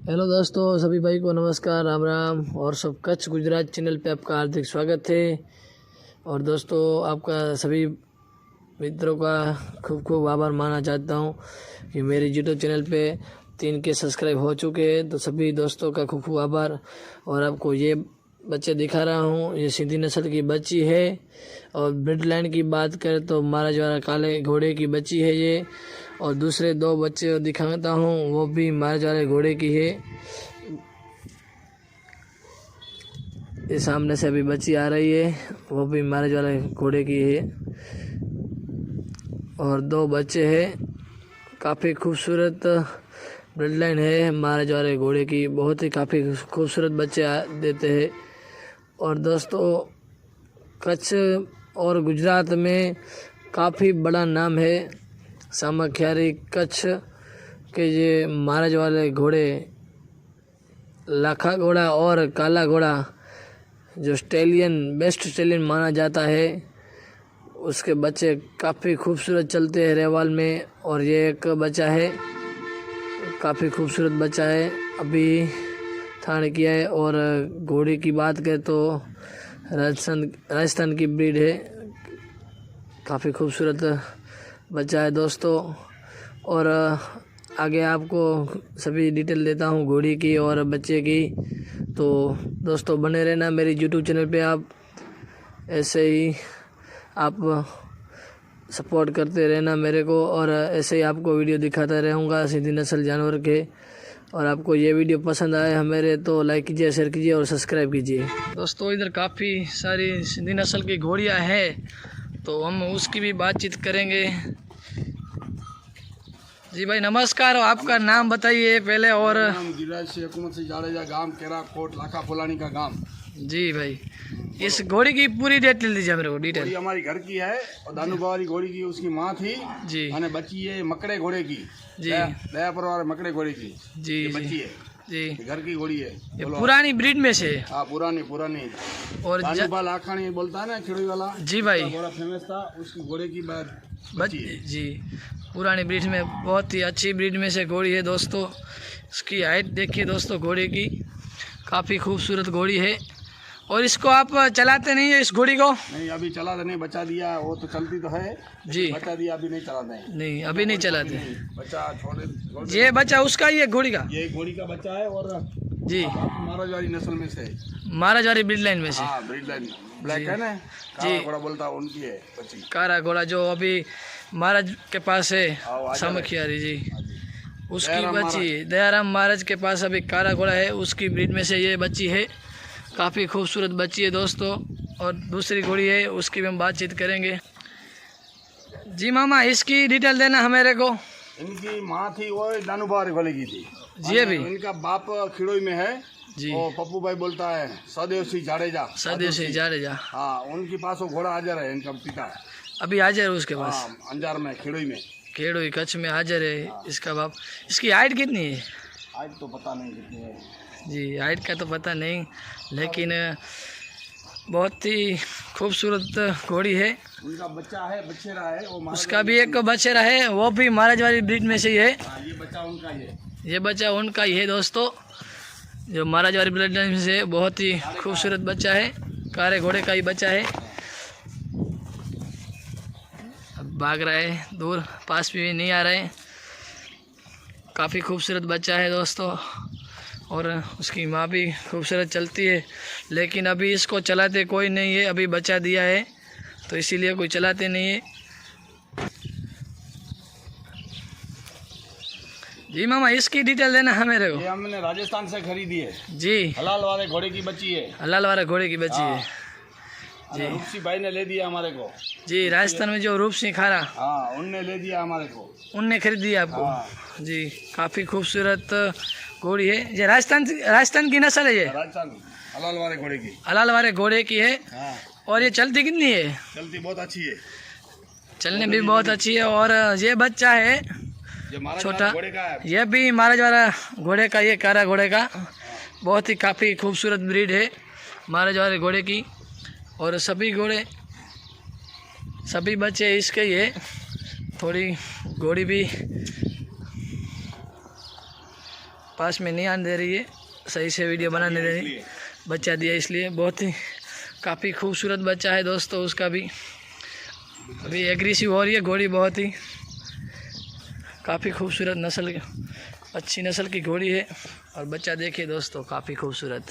Hello दोस्तों, सभी भाई को नमस्कार, राम राम और सब कच्छ गुजरात चैनल पे आपका हार्दिक स्वागत है। और दोस्तों, आपका सभी मित्रों का खूब खूब आभार मानना चाहता हूँ कि मेरे यूट्यूब चैनल पे 3K सब्सक्राइब हो चुके हैं। तो सभी दोस्तों का खूब खूब आभार। और आपको ये बच्चे दिखा रहा हूँ, ये सिंधी नस्ल की बच्ची है। और ब्लड लाइन की बात करें तो महाराज वाला काले घोड़े की बच्ची है ये। और दूसरे 2 बच्चे दिखाता हूँ, वो भी महाराज वाले घोड़े की है। ये सामने से अभी बच्ची आ रही है, वो भी महाराज वाले घोड़े की है। और 2 बच्चे हैं, काफ़ी खूबसूरत ब्लड लाइन है महाराज वाले घोड़े की, बहुत ही काफ़ी खूबसूरत बच्चे देते हैं। और दोस्तों, कच्छ और गुजरात में काफ़ी बड़ा नाम है सामखियारी कच्छ के ये महाराज वाले घोड़े, लाखा घोड़ा और काला घोड़ा जो स्टेलियन बेस्ट स्टेलियन माना जाता है, उसके बच्चे काफ़ी खूबसूरत चलते हैं रेवाल में। और ये एक बच्चा है, काफ़ी खूबसूरत बच्चा है, अभी थाने किया है। और घोड़े की बात करें तो राजस्थान की ब्रीड है, काफ़ी खूबसूरत बच्चा है दोस्तों। और आगे आपको सभी डिटेल देता हूँ घोड़ी की और बच्चे की। तो दोस्तों, बने रहना मेरे यूट्यूब चैनल पे। आप ऐसे ही आप सपोर्ट करते रहना मेरे को, और ऐसे ही आपको वीडियो दिखाता रहूँगा सिंधी नस्ल जानवर के। और आपको ये वीडियो पसंद आए हमारे तो लाइक कीजिए, शेयर कीजिए और सब्सक्राइब कीजिए। दोस्तों, इधर काफ़ी सारी सिंधी नस्ल की घोड़ियाँ हैं, तो हम उसकी भी बातचीत करेंगे। जी भाई नमस्कार, आपका नाम बताइए पहले। और गिरिराज से हुकूमत से जाडेजा, गांव केरा कोट लाखा फुलानी का गांव। जी भाई, इस घोड़ी की पूरी डिटेल दीजिए मेरे को। डिटेल घोड़ी हमारी घर की है और दानूबा वाली घोड़ी की उसकी माँ थी जी। मैंने बच्ची है मकड़े घोड़े की जी, दयापुर वाले मकड़े घोड़े की जी ये जी बच्ची है जी। घर की घोड़ी है। ये पुरानी ब्रीड में से। हाँ, पुरानी पुरानी। और दानूबा लाखानी बोलता है ना, खिड़ोई वाला। जी भाई, घोड़ा फेमस था, उसकी घोड़े की बच्ची है। जी, पुरानी ब्रीड में बहुत ही अच्छी ब्रीड में से घोड़ी है दोस्तों। इसकी हाइट देखिए दोस्तों घोड़े की, काफ़ी खूबसूरत घोड़ी है। और इसको आप चलाते नहीं है इस घोड़ी को? नहीं, अभी चला नहीं, बचा दिया। वो तो चलती तो है जी, बचा दिया, अभी नहीं चलाते हैं। नहीं अभी नहीं चलाते। बच्चा छोड़े ये बच्चा उसका ही है घोड़ी का? ये घोड़ी का बच्चा है। और जी, महाराज वाली नस्ल में से, महाराज वाली ब्रीड लाइन में से। हाँ, ब्रीड लाइन ब्लैक है ना, जी, घोड़ा बोलता है, उनकी है बच्ची। कारा घोड़ा जो अभी महाराज के पास है हाँ, सामखियारी जी, उसकी बच्ची दयाराम महाराज के पास अभी कारा घोड़ा है, उसकी ब्रीड में से ये बच्ची है। काफ़ी खूबसूरत बच्ची है दोस्तों। और दूसरी घोड़ी है, उसकी भी हम बातचीत करेंगे। जी मामा, इसकी डिटेल देना हमारे को। इनकी माँ थी वो दानूबा घोड़े की थी जी अभी। इनका बाप खिड़ोई में है जी, वो पप्पू भाई बोलता है, सदैव सिंह जाडेजा। सदैव सिंह जाडेजा। हाँ, उनके पास वो घोड़ा हाजिर है, इनका पिता अभी हाजिर है उसके पास? हाँ, अंजार में, खिड़ोई में, खेड़ोई कच्छ में हाजिर है इसका बाप। इसकी हाइट कितनी है? आज तो पता नहीं कितनी है जी, हाइट का तो पता नहीं, लेकिन बहुत ही खूबसूरत घोड़ी है। उनका बच्चा है, बछेरा है वो। उसका भी एक बछेरा है, वो भी महाराज वाली ब्रीड में से ही है। ये बच्चा उनका ही है। ये बच्चा उनका ही है दोस्तों, जो महाराज वाली ब्रीड में से बहुत ही खूबसूरत बच्चा है, कारे घोड़े का ही बच्चा है। अब भाग रहा है दूर, पास भी नहीं आ रहा है। काफ़ी खूबसूरत बच्चा है दोस्तों। और उसकी माँ भी खूबसूरत चलती है, लेकिन अभी इसको चलाते कोई नहीं है। अभी बच्चा दिया है तो इसीलिए कोई चलाते नहीं है। जी मामा, इसकी डिटेल देना है मेरे को। ये हमने राजस्थान से खरीदी है जी, हलाल वाले घोड़े की बच्ची है। हलाल वाले घोड़े की बच्ची है जी, रूपसी भाई ने ले दिया हमारे को। जी, राजस्थान में जो रूप सिंह खारा, हाँ, उनने ले दिया हमारे को। उनने खरीद दिया आपको? हाँ। जी, काफ़ी खूबसूरत घोड़ी है। ये राजस्थान की नस्ल है ये? राजस्थान हलाल वाले घोड़े की। हलाल वाले घोड़े की है। हाँ, और ये चलती कितनी है? चलती बहुत अच्छी है, चलने भी बहुत अच्छी है। और ये बच्चा है ये महाराज छोटा, वाले घोड़े का है। ये भी महाराज वाला घोड़े का, ये कारा घोड़े का। बहुत ही काफ़ी खूबसूरत ब्रीड है महाराज वाले घोड़े की। और सभी घोड़े, सभी बच्चे इसके ही है। थोड़ी घोड़ी भी पास में नहीं आने दे रही है, सही से वीडियो बनाने दे रही, बच्चा दिया इसलिए। बहुत ही काफ़ी खूबसूरत बच्चा है दोस्तों उसका भी। अभी एग्रेसिव हो रही है घोड़ी, बहुत ही काफ़ी खूबसूरत नस्ल, अच्छी नस्ल की घोड़ी है। और बच्चा देखिए दोस्तों काफ़ी खूबसूरत।